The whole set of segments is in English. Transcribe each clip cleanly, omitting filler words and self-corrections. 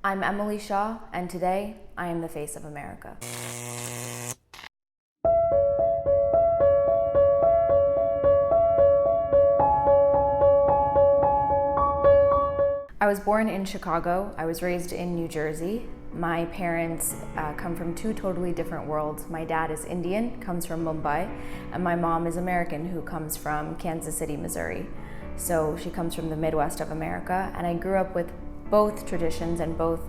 I'm Emily Shaw, and today I am the face of America. I was born in Chicago. I was raised in New Jersey. My parents come from two totally different worlds. My dad is Indian, comes from Mumbai, and my mom is American, who comes from Kansas City, Missouri. So she comes from the Midwest of America, and I grew up with both traditions and both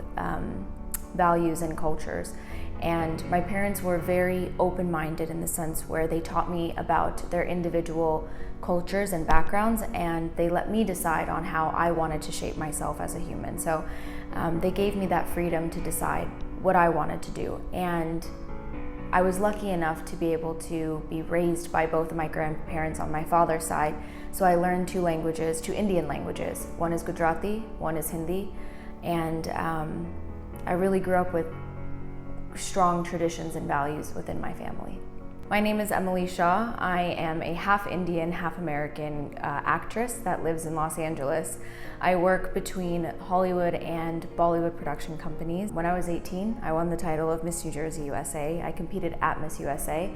values and cultures. And my parents were very open-minded in the sense where they taught me about their individual cultures and backgrounds, and they let me decide on how I wanted to shape myself as a human. So they gave me that freedom to decide what I wanted to do. And I was lucky enough to be able to be raised by both of my grandparents on my father's side. So I learned two Indian languages. One is Gujarati, one is Hindi. And I really grew up with strong traditions and values within my family. My name is Emily Shaw. I am a half Indian, half American actress that lives in Los Angeles. I work between Hollywood and Bollywood production companies. When I was 18, I won the title of Miss New Jersey USA. I competed at Miss USA,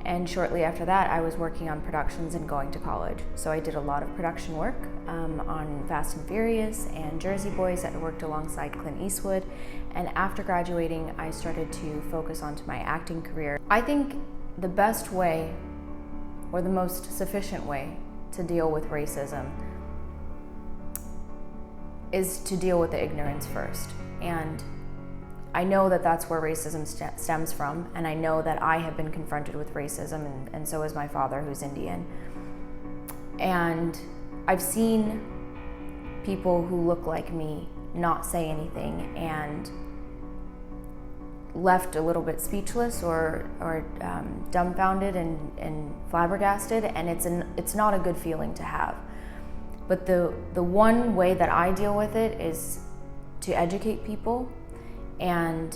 and shortly after that, I was working on productions and going to college. So I did a lot of production work on Fast and Furious and Jersey Boys. I worked alongside Clint Eastwood, and after graduating, I started to focus onto my acting career. I think the best way, or the most sufficient way, to deal with racism is to deal with the ignorance first. And I know that that's where racism stems from, and I know that I have been confronted with racism, and so is my father, who's Indian. And I've seen people who look like me not say anything and left a little bit speechless or dumbfounded and flabbergasted, and it's not a good feeling to have. But the one way that I deal with it is to educate people and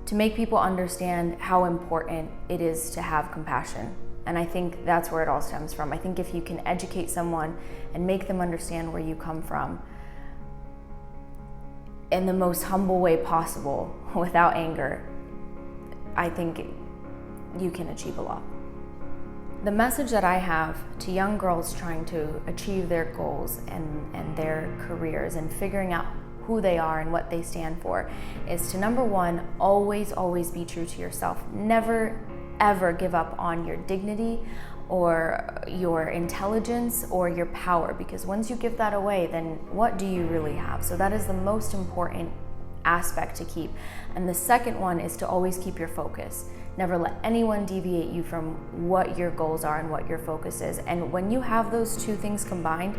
to make people understand how important it is to have compassion. And I think that's where it all stems from. I think if you can educate someone and make them understand where you come from in the most humble way possible, without anger, I think you can achieve a lot. The message that I have to young girls trying to achieve their goals and their careers and figuring out who they are and what they stand for is to, number one, always be true to yourself. Never, ever give up on your dignity or your intelligence or your power, because once you give that away, then what do you really have? So that is the most important aspect to keep. And the second one is to always keep your focus. Never let anyone deviate you from what your goals are and what your focus is. And when you have those two things combined,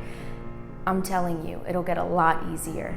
I'm telling you, it'll get a lot easier.